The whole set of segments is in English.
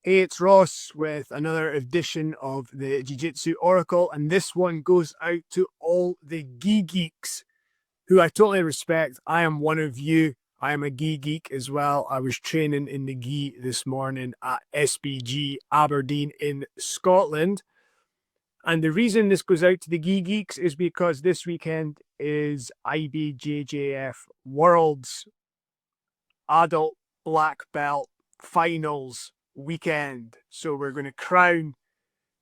Hey, it's Ross with another edition of the Jiu Jitsu Oracle, and this one goes out to all the gi geeks who I totally respect. I am one of you. I am a gi geek as well. I was training in the gi this morning at SBG Aberdeen in Scotland. And the reason this goes out to the gi geeks is because this weekend is IBJJF Worlds Adult Black Belt Finals weekend. So we're going to crown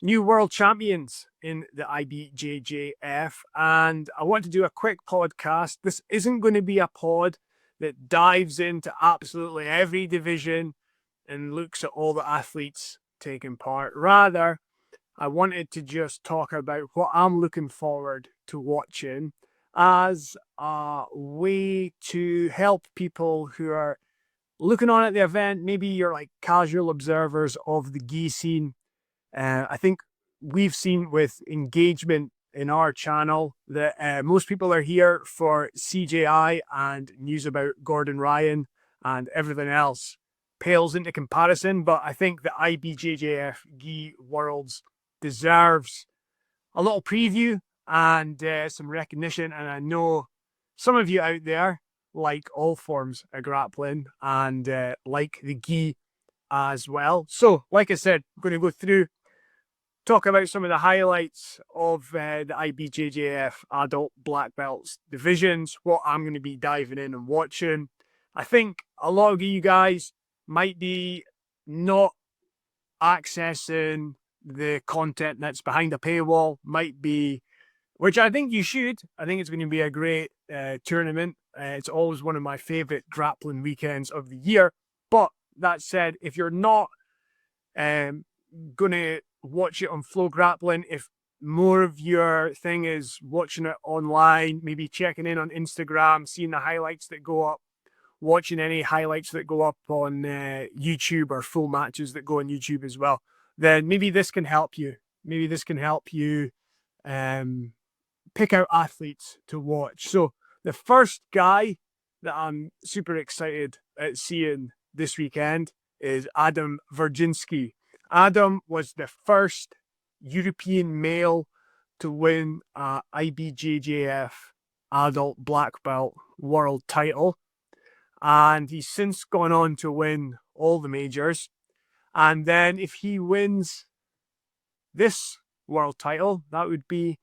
new world champions in the IBJJF. And I want to do a quick podcast. This isn't going to be a pod that dives into absolutely every division and looks at all the athletes taking part. Rather, I wanted to just talk about what I'm looking forward to watching as a way to help people who are looking on at the event. Maybe you're like casual observers of the gi scene. I think we've seen with engagement in our channel that most people are here for CJI and news about Gordon Ryan, and everything else pales into comparison. But I think the IBJJF Gi Worlds deserves a little preview and some recognition. And I know some of you out there like all forms of grappling and like the gi as well. So, like I said, I'm going to go through, talk about some of the highlights of the IBJJF Adult Black Belts divisions, what I'm going to be diving in and watching. I think a lot of you guys might be not accessing the content that's behind a paywall, might be, which I think you should. I think it's going to be a great tournament. It's always one of my favorite grappling weekends of the year. But that said, if you're not going to watch it on Flow Grappling, if more of your thing is watching it online, maybe checking in on Instagram, seeing the highlights that go up, watching any highlights that go up on YouTube or full matches that go on YouTube as well, then maybe this can help you. Maybe this can help you pick out athletes to watch. So the first guy that I'm super excited at seeing this weekend is Adam Wardzinski. Adam was the first European male to win a IBJJF Adult Black Belt World title. And he's since gone on to win all the majors. And then if he wins this world title, that would be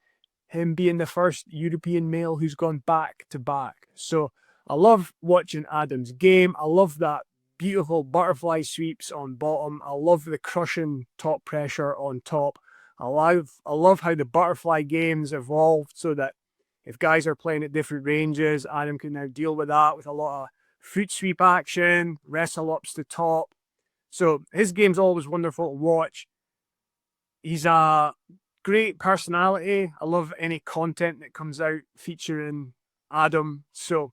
him being the first European male who's gone back to back. So I love watching Adam's game. I love that beautiful butterfly sweeps on bottom. I love the crushing top pressure on top. I love how the butterfly game's evolved so that if guys are playing at different ranges, Adam can now deal with that with a lot of foot sweep action, wrestle ups to top. So his game's always wonderful to watch. He's a great personality. I love any content that comes out featuring Adam. So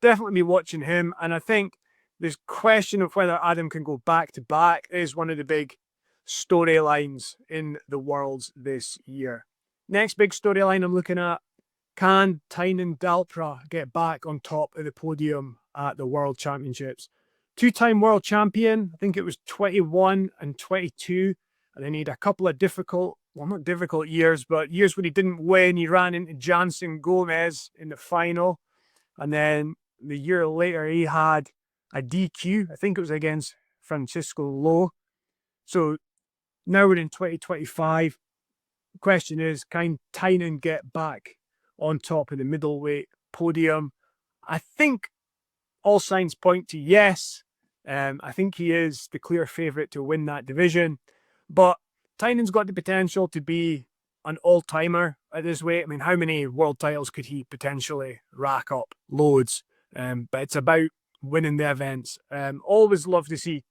definitely be watching him. And I think this question of whether Adam can go back to back is one of the big storylines in the Worlds this year. Next big storyline I'm looking at, can Tainan get back on top of the podium at the World Championships? Two-time world champion, I think it was 21 and 22. And then he had a couple of difficult, well, not difficult years, but years when he didn't win. He ran into Jansen Gomez in the final. And then the year later, he had a DQ. I think it was against Francisco Lowe. So now we're in 2025. The question is, can Tainan get back on top of the middleweight podium? I think all signs point to yes. I think he is the clear favourite to win that division. But Tainan's got the potential to be an all-timer at this weight. I mean, how many world titles could he potentially rack up? Loads. But it's about winning the events. Always love to see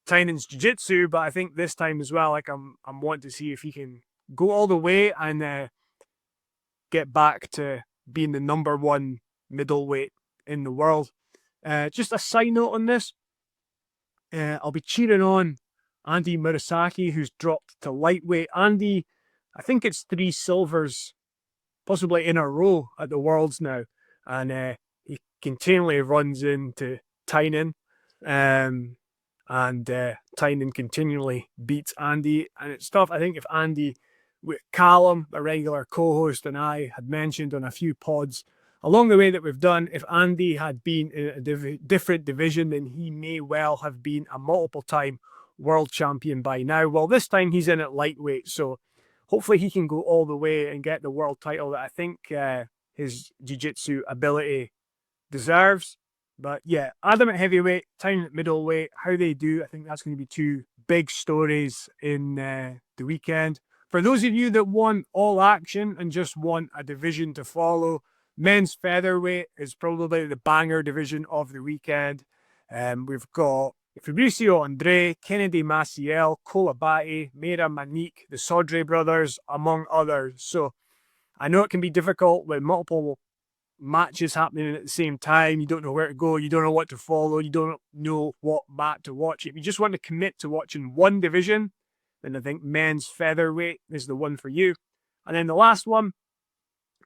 Tainan's jiu-jitsu, but I think this time as well, like I'm wanting to see if he can go all the way and get back to being the number one middleweight in the world. Just a side note on this, I'll be cheering on Andy Murasaki, who's dropped to lightweight. Andy, I think it's 3 silvers, possibly in a row at the Worlds now. And he continually runs into Tainan. And and Tainan continually beats Andy. And it's tough. I think if Andy, with Callum, a regular co-host, and I had mentioned on a few pods along the way that we've done, if Andy had been in a different division, then he may well have been a multiple-time world champion by now. Well, this time he's in at lightweight, so hopefully he can go all the way and get the world title that I think his jiu-jitsu ability deserves. But yeah, Adam at heavyweight, Tainan at middleweight, how they do, I think that's going to be two big stories in the weekend. For those of you that want all action and just want a division to follow, men's featherweight is probably the banger division of the weekend. We've got Fabricio Andre, Kennedy Maciel, Kolabati, Meira Manik, the Sodre brothers, among others. So I know it can be difficult with multiple matches happening at the same time. You don't know where to go, you don't know what to follow, you don't know what mat to watch. If you just want to commit to watching one division, then I think men's featherweight is the one for you. And then the last one,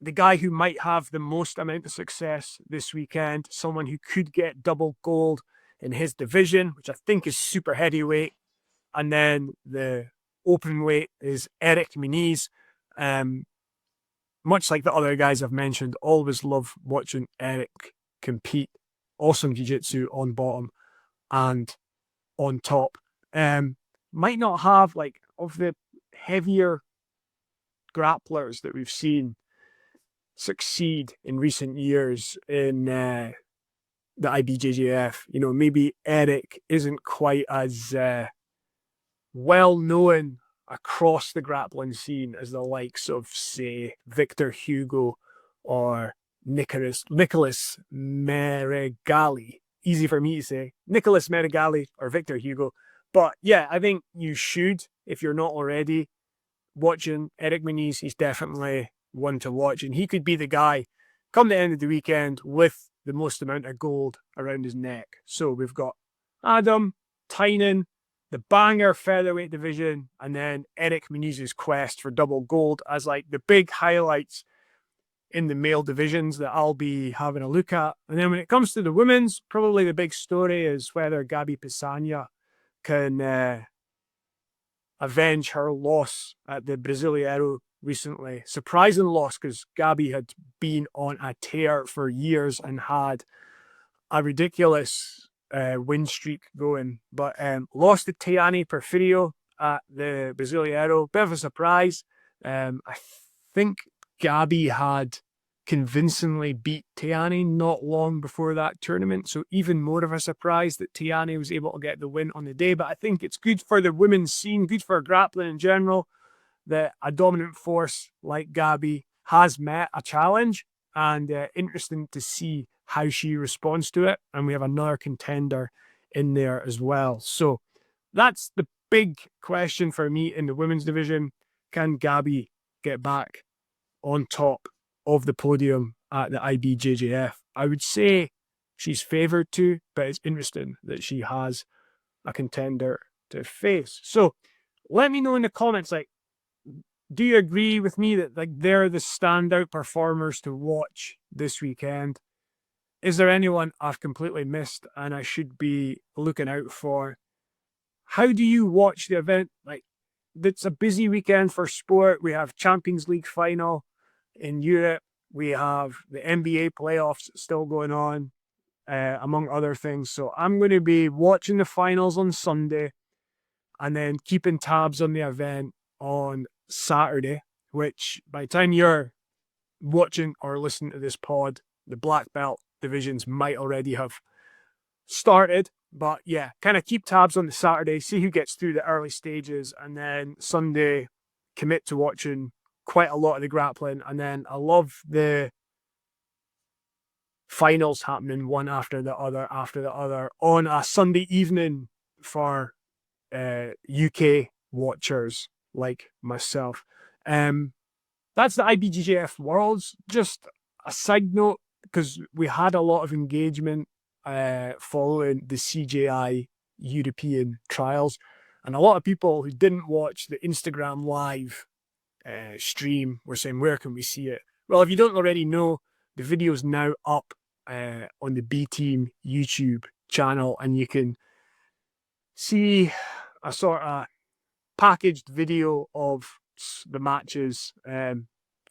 the guy who might have the most amount of success this weekend, someone who could get double gold in his division, which I think is super heavyweight. And then the open weight is Eric Muniz. Much like the other guys I've mentioned, always love watching Eric compete. Awesome jiu-jitsu on bottom and on top. Might not have, like, of the heavier grapplers that we've seen succeed in recent years in the IBJJF. You know, maybe Eric isn't quite as well known across the grappling scene as the likes of, say, Victor Hugo or Nicholas Meregali. Easy for me to say. Nicholas Meregali or Victor Hugo. But yeah, I think you should, if you're not already watching Eric Muniz. He's definitely one to watch, and he could be the guy come the end of the weekend with the most amount of gold around his neck. So we've got Adam, Tainan, the banger featherweight division, and then Eric Muniz's quest for double gold as like the big highlights in the male divisions that I'll be having a look at. And then when it comes to the women's, probably the big story is whether Gabi Pisania can avenge her loss at the Brasileiro recently. Surprising loss, because Gabi had been on a tear for years and had a ridiculous win streak going, but lost to Tainan Porfirio at the Brasileiro. Bit of a surprise. I think Gabi had convincingly beat Tainan not long before that tournament, so even more of a surprise that Tainan was able to get the win on the day. But I think it's good for the women's scene, good for grappling in general, that a dominant force like Gabi has met a challenge, and interesting to see how she responds to it. And we have another contender in there as well. So that's the big question for me in the women's division. Can Gabi get back on top of the podium at the IBJJF? I would say she's favoured to, but it's interesting that she has a contender to face. So let me know in the comments, like, do you agree with me that like they're the standout performers to watch this weekend? Is there anyone I've completely missed and I should be looking out for? How do you watch the event? Like, it's a busy weekend for sport. We have Champions League final in Europe. We have the NBA playoffs still going on, among other things. So I'm going to be watching the finals on Sunday and then keeping tabs on the event on Saturday, which by the time you're watching or listening to this pod, the black belt divisions might already have started. But yeah, kind of keep tabs on the Saturday, see who gets through the early stages, and then Sunday commit to watching quite a lot of the grappling. And then I love the finals happening one after the other on a Sunday evening for UK watchers like myself. That's the IBJJF Worlds. Just a side note, because we had a lot of engagement following the CJI European trials, and a lot of people who didn't watch the Instagram live stream were saying, where can we see it? Well, if you don't already know, the video is now up on the B Team YouTube channel, and you can see a sort of packaged video of the matches,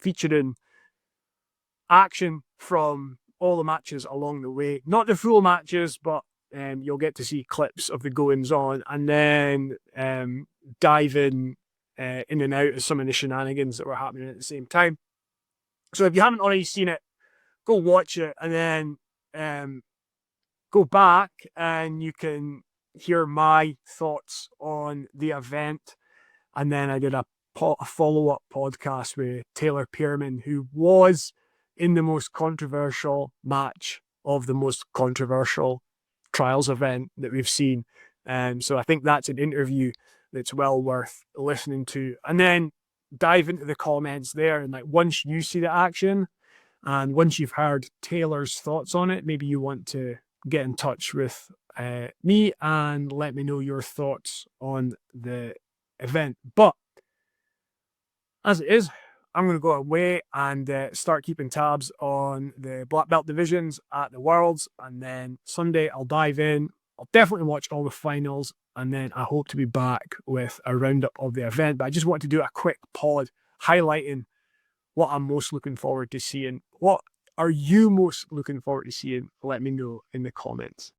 featuring action from all the matches along the way. Not the full matches, but you'll get to see clips of the goings on, and then dive in and out of some of the shenanigans that were happening at the same time. So if you haven't already seen it, go watch it, and then go back and you can hear my thoughts on the event. And then I did a follow-up podcast with Taylor Pearman, who was in the most controversial match of the most controversial trials event that we've seen. So I think that's an interview that's well worth listening to. And then dive into the comments there. And like, once you see the action and once you've heard Taylor's thoughts on it, maybe you want to get in touch with me and let me know your thoughts on the event. But as it is, I'm going to go away and start keeping tabs on the black belt divisions at the Worlds. And then Sunday, I'll dive in. I'll definitely watch all the finals. And then I hope to be back with a roundup of the event. But I just want to do a quick pod highlighting what I'm most looking forward to seeing. What are you most looking forward to seeing? Let me know in the comments.